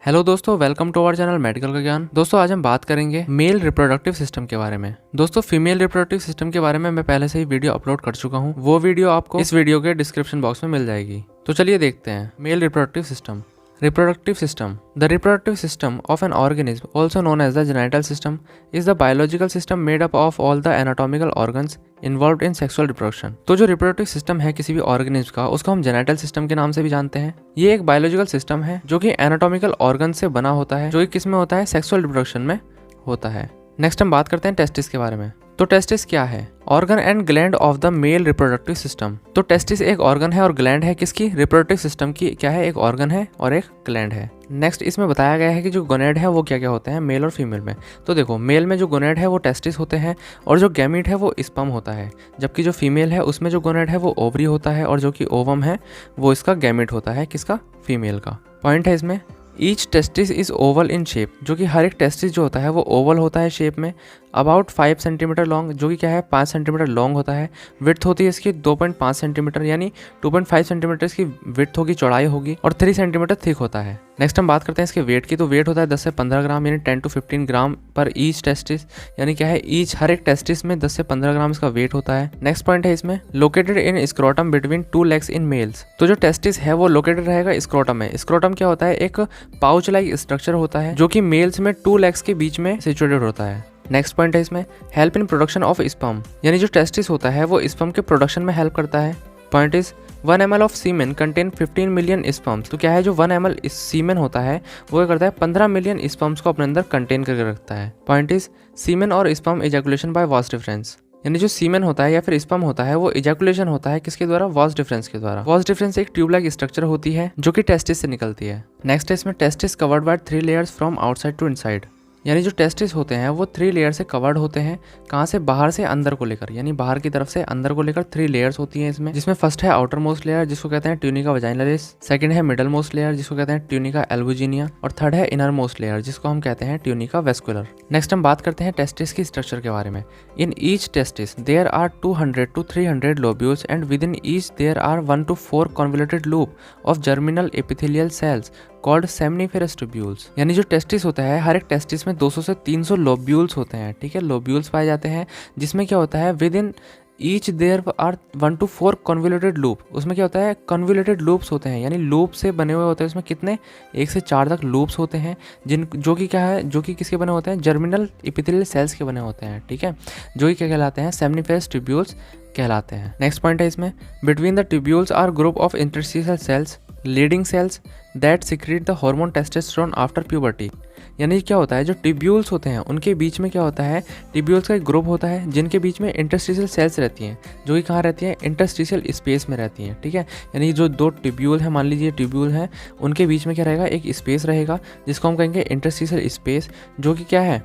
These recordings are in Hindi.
हेलो दोस्तों, welcome to our channel medical का ज्ञान। दोस्तों आज हम बात करेंगे मेल रिप्रोडक्टिव सिस्टम के बारे में। दोस्तों फीमेल रिप्रोडक्टिव सिस्टम के बारे में मैं पहले से ही वीडियो अपलोड कर चुका हूँ। वो वीडियो आपको इस वीडियो के डिस्क्रिप्शन बॉक्स में मिल जाएगी। तो चलिए देखते हैं male reproductive system. Reproductive system. The reproductive system of an organism, also known as the genital system, is the biological system made up of all the anatomical organs involved in sexual reproduction. तो जो reproductive system है किसी भी organism का, उसको हम genital system के नाम से भी जानते हैं। ये एक biological system है जो कि anatomical organ से बना होता है, जो कि किस में होता है, sexual reproduction में होता है। नेक्स्ट हम बात करते हैं टेस्टिस के बारे में। तो टेस्टिस क्या है? Organ and gland of the male reproductive system. तो टेस्टिस एक ऑर्गन है और ग्लैंड है किसकी? रिप्रोडक्टिव सिस्टम की। क्या है? एक ऑर्गन है और एक ग्लैंड है। नेक्स्ट इसमें बताया गया है कि जो गोनेड है वो क्या क्या होते हैं मेल और फीमेल में। तो देखो, मेल में जो गोनेड है वो टेस्टिस होते हैं और जो गैमीट है वो स्पर्म होता है, जबकि जो फीमेल है उसमें जो गोनेड है वो ओवरी होता है और जो कि ओवम है वो इसका गैमीट होता है, किसका? फीमेल का। पॉइंट है इसमें, each testis is oval in shape, जो कि हर एक टेस्टिस जो होता है वो ओवल होता है शेप में। अबाउट 5 सेंटीमीटर लॉन्ग, जो कि क्या है, 5 सेंटीमीटर लॉन्ग होता है। विड्थ होती है इसकी 2.5 सेंटीमीटर, यानी 2.5 सेंटीमीटर इसकी विड्थ होगी, चौड़ाई होगी, और 3 सेंटीमीटर थिक होता है। नेक्स्ट हम बात करते हैं इसके वेट की। तो वेट होता है 10 से 15 ग्राम, यानी 10 to 15 ग्राम पर ईच टेस्टिस, यानी क्या है, ईच हर एक टेस्टिस में 10 से 15 ग्राम इसका वेट होता है। नेक्स्ट पॉइंट है इसमें, located in scrotum between 2 legs in males. तो जो टेस्टिस है वो लोकेटेड रहेगा स्क्रोटम में। स्क्रोटम क्या होता है? एक पाउच लाइक स्ट्रक्चर होता है जो कि मेल्स में 2 लेग्स के बीच में सिचुएटेड होता है। नेक्स्ट पॉइंट है इसमें, help in production of sperm, यानी जो टेस्टिस होता है वो स्पर्म के प्रोडक्शन में हेल्प करता है। Point is 1 ml of semen contain 15 million sperms. तो क्या है, जो 1 ml इस सीमेन होता है वो क्या करता है, 15 मिलियन स्पर्म्स को अपने अंदर कंटेन करके रखता है। पॉइंट इज सीमेन और sperm ejaculation by vas difference, यानी जो सीमेन होता है या फिर स्पर्म होता है वो इजैकुलेशन होता है किसके द्वारा? वास डिफरेंस के द्वारा। वास डिफरेंस एक ट्यूब लाइक स्ट्रक्चर होती है जो कि टेस्टिस से निकलती है। नेक्स्ट है इसमें, testis covered by 3 layers from outside to inside, यानी जो टेस्टिस होते हैं वो 3 लेयर से कवर्ड होते हैं। कहाँ से? बाहर से अंदर को लेकर, यानी बाहर की तरफ से अंदर को लेकर 3 लेयर्स होती हैं इसमें, जिसमें फर्स्ट है आउटर मोस्ट लेयर जिसको कहते हैं ट्यूनिका वजाइनलिस, सेकंड है मिडल मोस्ट लेयर जिसको कहते हैं ट्यूनिका एल्बुजिनिया, और थर्ड है इनर मोस्ट लेयर जिसको हम कहते हैं ट्यूनिका वेस्कुलर। नेक्स्ट हम बात करते हैं टेस्टिस की स्ट्रक्चर के बारे में। In each testis there are 200 to 300 lobules and within each there are 1 to 4 convoluted loop of germinal epithelial cells called seminiferous tubules. यानी जो टेस्टिस होता है, हर एक टेस्टिस में 200 से 300 लोब्यूल्स होते हैं, ठीक है, लोब्यूल्स पाए जाते हैं, जिसमें क्या होता है, within each there are 1 to 4 convoluted loop. उसमें क्या होता है, कन्वोल्यूटेड लूप्स होते हैं, यानी लूप से बने हुए होते हैं। उसमें कितने? 1 से 4 तक लूप्स होते हैं, जो कि क्या है, जो कि किसके बने होते हैं? जर्मिनल एपिथेलियल सेल्स के बने होते हैं, ठीक है, जो कि क्या कहलाते हैं? सेमनीफेरस ट्यूब्यूल्स कहलाते हैं। नेक्स्ट पॉइंट है इसमें, between the tubules are group of interstitial cells Leydig cells that secrete the hormone testosterone after puberty. यानी क्या होता है, जो ट्यूब्यूल्स होते हैं उनके बीच में क्या होता है, ट्यूब्यूल्स का एक ग्रुप होता है जिनके बीच में इंटरस्टिशियल सेल्स रहती हैं, जो कि कहाँ रहती हैं? इंटरस्टिशियल स्पेस में रहती हैं, ठीक है। यानी जो 2 ट्यूब्यूल है, मान लीजिए ट्यूब्यूल है, उनके बीच में क्या रहेगा? एक स्पेस रहेगा जिसको हम कहेंगे इंटरस्टिशियल स्पेस, जो कि क्या है,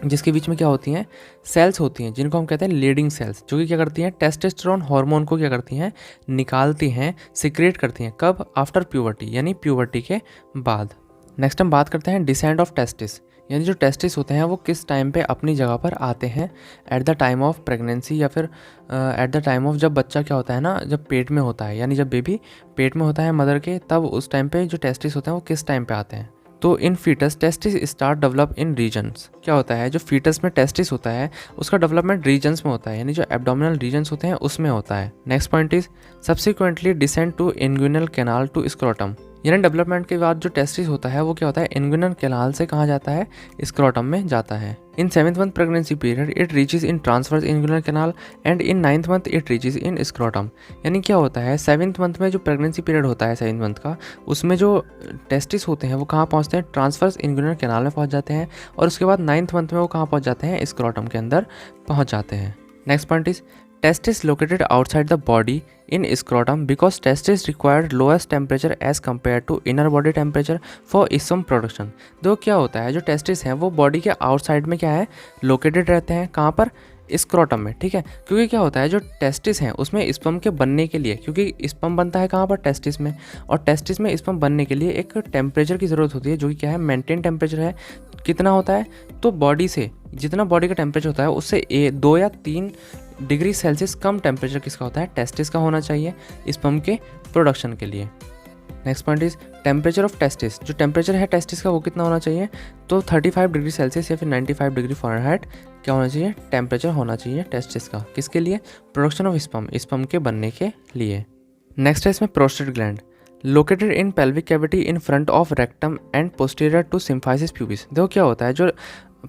जिसके बीच में क्या होती हैं? सेल्स होती हैं, जिनको हम कहते हैं लीडिंग सेल्स, जो कि क्या करती हैं? टेस्टोस्टेरोन हार्मोन को क्या करती हैं? निकालती हैं, सिक्रेट करती हैं। कब? आफ्टर प्यूबर्टी, यानी प्यूबर्टी के बाद। नेक्स्ट हम बात करते हैं डिसेंट ऑफ टेस्टिस, यानी जो टेस्टिस होते हैं वो किस टाइम पे अपनी जगह पर आते हैं? At the time of pregnancy, या फिर एट द टाइम ऑफ जब बच्चा क्या होता है ना, जब पेट में होता है, यानी जब बेबी पेट में होता है मदर के, तब उस टाइम पे जो टेस्टिस होते हैं वो किस टाइम पे आते हैं? तो in foetus testes start develop in regions. क्या होता है, जो फीटस में टेस्टिस होता है उसका डेवलपमेंट रीजन्स में होता है, यानी जो एब्डोमिनल रीजन्स होते हैं उसमें होता है। Next point is subsequently descend to inguinal canal to scrotum, यानी डेवलपमेंट के बाद जो टेस्टिस होता है वो क्या होता है, इंग्विनल कैनाल से कहाँ जाता है? स्क्रोटम में जाता है। इन 7th month pregnancy period it reaches in transverse inguinal canal and in 9th month it reaches in scrotum. यानी क्या होता है, 7th मंथ में जो प्रेगनेंसी पीरियड होता है 7th मंथ का, उसमें जो टेस्टिस होते हैं वो कहाँ पहुँचते हैं? ट्रांसवर्स इंग्विनल कैनाल में पहुँच जाते हैं, और उसके बाद 9th मंथ में वो कहाँ पहुँच जाते हैं? स्क्रोटम के अंदर पहुँच जाते हैं। Next point is testis located outside the body in scrotum because testis required lowest temperature as compared to inner body temperature for sperm production। तो क्या होता है, जो टेस्टिस हैं वो बॉडी के आउटसाइड में क्या है, लोकेटेड रहते हैं। कहाँ पर? स्क्रोटम में, ठीक है। क्योंकि क्या होता है, जो टेस्टिस हैं उसमें स्पर्म के बनने के लिए, क्योंकि स्पर्म बनता है कहाँ पर? टेस्टिस में, और टेस्टिस में स्पर्म बनने के लिए एक टेम्परेचर की ज़रूरत होती है, जो कि क्या है, मेंटेन टेम्परेचर है। कितना होता है? तो बॉडी से जितना बॉडी का टेम्परेचर होता है उससे 2 या 3 डिग्री सेल्सियस कम टेम्परेचर किसका होता है? टेस्टिस का होना चाहिए स्पर्म के प्रोडक्शन के लिए। Next point is temperature of testis. जो टेम्परेचर है टेस्टिस का वो कितना होना चाहिए, तो 35 डिग्री सेल्सियस या फिर 95 डिग्री फ़ारेनहाइट क्या होना चाहिए, टेम्परेचर होना चाहिए टेस्टिस का। किसके लिए, प्रोडक्शन ऑफ स्पर्म, स्पर्म के बनने के लिए। नेक्स्ट है इसमें prostate gland, located in pelvic cavity in front of rectum and posterior to symphysis pubis. देखो क्या होता है, जो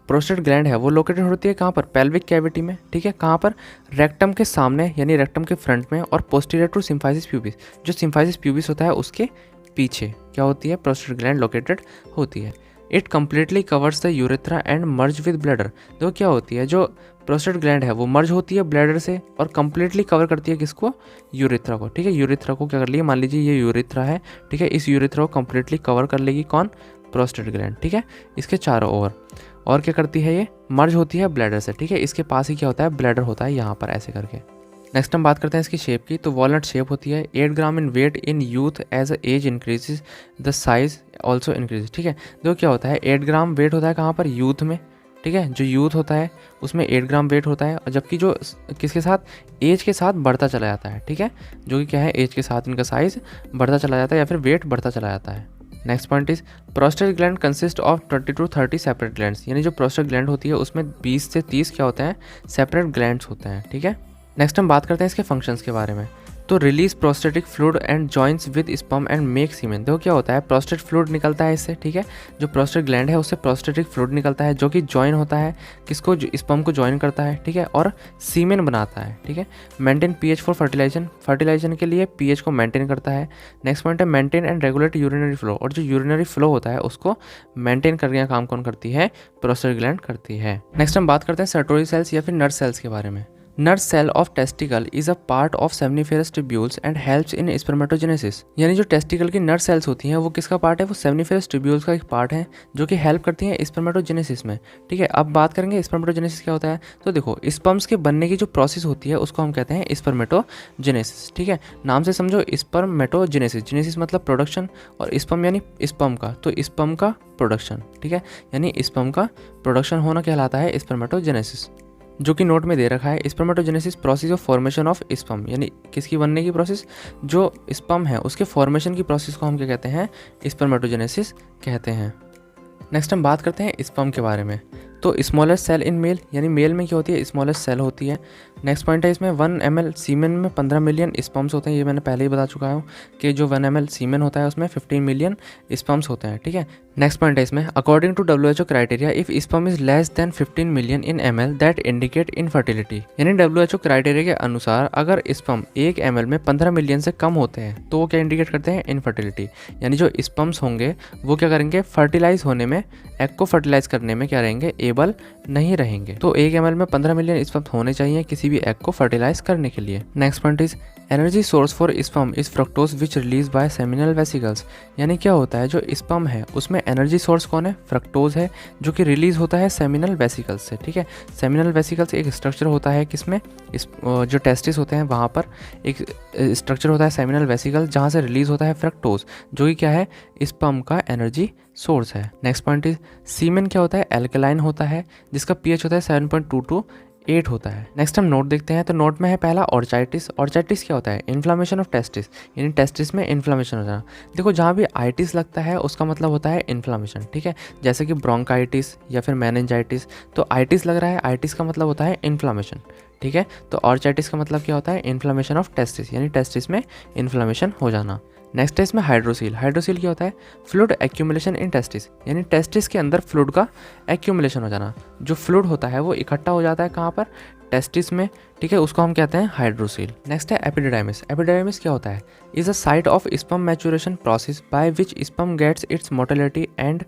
प्रोस्टेट ग्लैंड है वो लोकेटेड होती है कहाँ पर, पेल्विक कैविटी में, ठीक है, कहाँ पर, रेक्टम के सामने यानी रेक्टम के फ्रंट में, और पोस्टीरियर टू सिम्फाइसिस प्यूबिस, जो सिम्फाइसिस प्यूबिस होता है उसके पीछे क्या होती है, प्रोस्टेट ग्लैंड लोकेटेड होती है। It completely covers the urethra and merge with bladder. देखो क्या होती है, जो प्रोस्टेट ग्लैंड है वो मर्ज होती है ब्लैडर से और कम्प्लीटली कवर करती है किसको, यूरेथ्रा को, ठीक है। यूरेथ्रा को क्या कर लिया, मान लीजिए ये यूरेथ्रा है, ठीक है, इस यूरेथ्रा को कम्प्लीटली कवर कर लेगी कौन, प्रोस्टेट ग्लैंड, ठीक है, इसके चारों ओर। और क्या करती है, ये मर्ज होती है ब्लैडर से, ठीक है, इसके पास ही क्या होता है, ब्लैडर होता है यहाँ पर ऐसे करके। नेक्स्ट हम बात करते हैं इसकी शेप की, तो वॉलनट शेप होती है, 8 gram in weight in youth age age increases the size also increase, ठीक है। देखो क्या होता है, 8 ग्राम वेट होता है कहाँ पर, यूथ में, ठीक है, जो यूथ होता है उसमें 8 ग्राम वेट होता है, और जबकि जो किसके साथ, एज के साथ बढ़ता चला जाता है, ठीक है, जो कि क्या है, एज के साथ इनका साइज बढ़ता चला जाता है या फिर वेट बढ़ता चला जाता है। Next point is prostate gland consist of 20 to 30 separate glands, यानी जो प्रोस्टेट ग्लैंड होती है उसमें 20 से 30 क्या होते हैं, सेपरेट ग्लैंड्स होते हैं, ठीक है। नेक्स्ट हम बात करते हैं इसके फंक्शंस के बारे में, तो release prostatic fluid and joints with sperm and make semen. देखो क्या होता है, प्रोस्टेट फ्लूइड निकलता है इससे, ठीक है, जो प्रोस्टेट ग्लैंड है उससे प्रोस्टेटिक फ्लूइड निकलता है जो कि जॉइन होता है किसको, स्पर्म को जॉइन करता है, ठीक है, और सीमेन बनाता है, ठीक है। Maintain pH for fertilisation, fertilisation के लिए पीएच को मेंटेन करता है। नेक्स्ट पॉइंट है maintain and regulate urinary flow, और जो यूरिनरी फ्लो होता है उसको मेंटेन करने का काम कौन करती है, प्रोस्टेट ग्लैंड करती है। नेक्स्ट हम बात करते हैं सर्टोरी सेल्स या फिर नर्व सेल्स के बारे में। Nerve cell of testicle is a part of seminiferous tubules and helps in spermatogenesis, यानी जो टेस्टिकल की नर्व सेल्स होती हैं वो किसका पार्ट है, वो सेमनीफेरस ट्यूब्यूल्स का एक पार्ट है जो कि हेल्प करती हैं स्पर्मेटोजेनेसिस में, ठीक है। अब बात करेंगे स्पर्मेटोजेनेसिस क्या होता है, तो देखो स्पर्म्स के बनने की जो प्रोसेस होती है उसको हम कहते हैं स्पर्मेटोजेनेसिस, ठीक है, नाम से समझो स्पर्मेटोजेनेसिस, जेनेसिस मतलब प्रोडक्शन और स्पर्म यानी स्पर्म का, तो स्पर्म का प्रोडक्शन, ठीक है, यानी स्पर्म का प्रोडक्शन होना कहलाता है स्पर्मेटोजेनेसिस, जो कि नोट में दे रखा है। Spermatogenesis process of formation of sperm, यानी किसकी बनने की प्रोसेस, जो स्पर्म है उसके फॉर्मेशन की प्रोसेस को हम क्या कहते हैं, स्पर्मेटोजेनेसिस कहते हैं। नेक्स्ट हम बात करते हैं स्पर्म के बारे में, तो स्मॉलेस्ट सेल इन मेल, यानी मेल में क्या होती है, स्मॉलेस्ट सेल होती है। नेक्स्ट पॉइंट है इसमें 1 ml सीमेन में 15 मिलियन स्पर्म्स होते हैं, ये मैंने पहले ही बता चुका हूँ कि जो 1 ml सीमेन होता है उसमें 15 मिलियन स्पर्म्स होते हैं, ठीक है। नेक्स्ट पॉइंट है इसमें according to WHO criteria if sperm is less than 15 million in ml that indicate infertility, यानी WHO क्राइटेरिया के अनुसार अगर स्पर्म 1 ml में 15 मिलियन से कम होते हैं तो वो क्या इंडिकेट करते हैं, इनफर्टिलिटी, यानी जो स्पर्म्स होंगे वो क्या करेंगे, फर्टिलाइज होने में, एग को फर्टिलाइज करने में क्या रहेंगे, एबल नहीं रहेंगे। तो 1 ml में 15 मिलियन स्पर्म होने चाहिए किसी भी एग को फर्टिलाइज करने के लिए। Next point is energy source for sperm is fructose which release by seminal vesicles, यानी क्या होता है, जो स्पर्म है उसमें एनर्जी सोर्स कौन है, फ्रक्टोज है, जो कि रिलीज होता है सेमिनल वेसिकल्स से, ठीक है। सेमिनल वेसिकल्स एक स्ट्रक्चर होता है किसमें, जो टेस्टिस होते हैं वहाँ पर एक स्ट्रक्चर होता है सेमिनल वेसिकल जहाँ से रिलीज होता है फ्रक्टोज, जो कि क्या है, स्पर्म का एनर्जी सोर्स है। नेक्स्ट पॉइंट इज सीमेन क्या होता है, एल्कलाइन होता है जिसका पीएच होता है 7.2 to 8 होता है। नेक्स्ट हम नोट देखते हैं, तो नोट में है पहला ऑर्चाइटिस। ऑर्चाइटिस क्या होता है, इन्फ्लामेशन ऑफ टेस्टिस, यानी टेस्टिस में इन्फ्लामेशन हो जाना। देखो जहाँ भी आइटिस लगता है उसका मतलब होता है इन्फ्लामेशन, ठीक है, जैसे कि ब्रोंकाइटिस या फिर मेनिंजाइटिस, तो आइटिस लग रहा है, आइटिस का मतलब होता है इन्फ्लामेशन, ठीक है। तो ऑर्चाइटिस का मतलब क्या होता है, इन्फ्लामेशन ऑफ टेस्टिस, यानी टेस्टिस में इन्फ्लामेशन हो जाना। नेक्स्ट है इसमें हाइड्रोसील। हाइड्रोसील क्या होता है, फ्लूइड एक्यूमुलेशन इन टेस्टिस, यानी टेस्टिस के अंदर फ्लूइड का एक्यूमुलेशन हो जाना, जो फ्लूइड होता है वो इकट्ठा हो जाता है कहाँ पर, टेस्टिस में, ठीक है, उसको हम कहते हैं हाइड्रोसील। नेक्स्ट है एपिडिडाइमिस। एपिडिडाइमिस क्या होता है, is a site of sperm maturation process by which sperm gets its motility and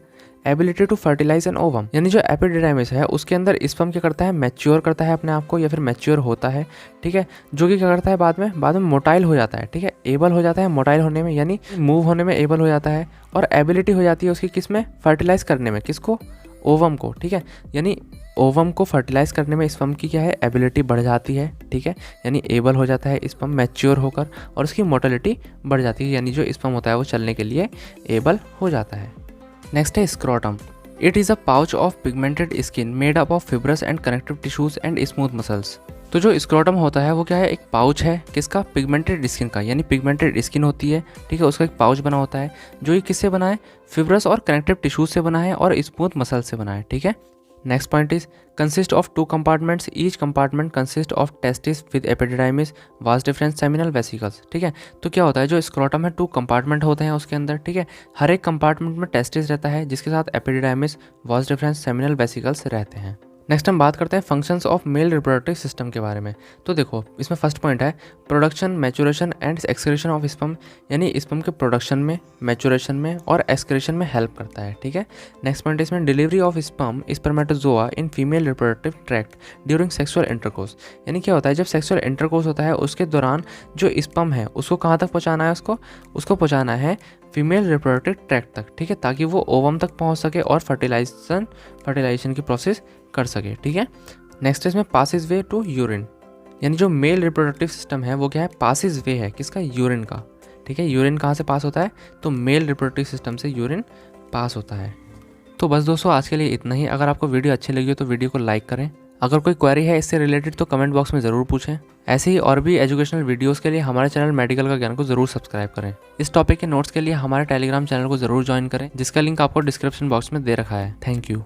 ability to fertilise an ovum, यानी जो एपिडिडाइमिस है उसके अंदर स्पर्म क्या करता है, मैच्योर करता है अपने आप को या फिर मैच्योर होता है, ठीक है, जो कि क्या करता है बाद में मोटाइल हो जाता है, ठीक है, एबल हो जाता है मोटाइल होने में, यानी मूव होने में एबल हो जाता है, और एबिलिटी हो जाती है उसकी किस में, फर्टिलाइज करने में, किसको, ओवम को, ठीक है, यानी ओवम को फर्टिलाइज करने में स्पर्म की क्या है, एबिलिटी बढ़ जाती है, ठीक है, यानी एबल हो जाता है स्पर्म मैच्योर होकर, और उसकी मोटिलिटी बढ़ जाती है, यानी जो स्पर्म होता है वो चलने के लिए एबल हो जाता है। नेक्स्ट है scrotum. It is a pouch of pigmented skin made up of fibrous and connective tissues and smooth muscles, तो जो स्क्रोटम होता है वो क्या है, एक पाउच है किसका, पिगमेंटेड स्किन का, यानी पिगमेंटेड स्किन होती है, ठीक है, उसका एक पाउच बना होता है जो ये किससे बना है, फिब्रस और कनेक्टिव टिश्यूज से बना है और स्मूथ मसल से बना है, ठीक है। Next point is consist of 2 compartments, each compartment consist of testis with epididymis vas deferens seminal vesicles, ठीक है। तो क्या होता है, जो स्क्रोटम है 2 कंपार्टमेंट होते हैं उसके अंदर, ठीक है। हर एक कंपार्टमेंट में टेस्टिस रहता है जिसके साथ epididymis vas deferens seminal vesicles रहते हैं। नेक्स्ट हम बात करते हैं functions of male reproductive system के बारे में। तो देखो इसमें फर्स्ट पॉइंट है production, maturation and excretion of sperm, यानी स्पर्म के प्रोडक्शन में, मैचुरेशन में और एक्सक्रीशन में हेल्प करता है, ठीक है। नेक्स्ट पॉइंट इसमें delivery of sperm spermatozoa in female reproductive tract during sexual intercourse, यानी क्या होता है, जब सेक्सुअल इंटरकोर्स होता है उसके दौरान जो स्पर्म है उसको कहाँ तक पहुँचाना है, उसको पहुँचाना है फीमेल रिप्रोडक्टिव ट्रैक्ट तक, ठीक है, ताकि वो ओवम तक पहुँच सके और फर्टिलाइजेशन की प्रोसेस कर सके, ठीक है। नेक्स्ट इसमें पासिस वे टू यूरिन, यानी जो मेल रिप्रोडक्टिव सिस्टम है वो क्या है, पासिस वे है किसका, यूरिन का, ठीक है। यूरिन कहाँ से पास होता है, तो मेल रिप्रोडक्टिव सिस्टम से यूरिन पास होता है। तो बस दोस्तों आज के लिए इतना ही। अगर आपको वीडियो अच्छी लगी हो तो वीडियो को लाइक करें। अगर कोई क्वेरी है इससे रिलेटेड तो कमेंट बॉक्स में ज़रूर पूछें। ऐसे ही और भी एजुकेशनल वीडियोस के लिए हमारे चैनल मेडिकल का ज्ञान को ज़रूर सब्सक्राइब करें। इस टॉपिक के नोट्स के लिए हमारे टेलीग्राम चैनल को ज़रूर ज्वाइन करें जिसका लिंक आपको डिस्क्रिप्शन बॉक्स में दे रखा है। Thank you.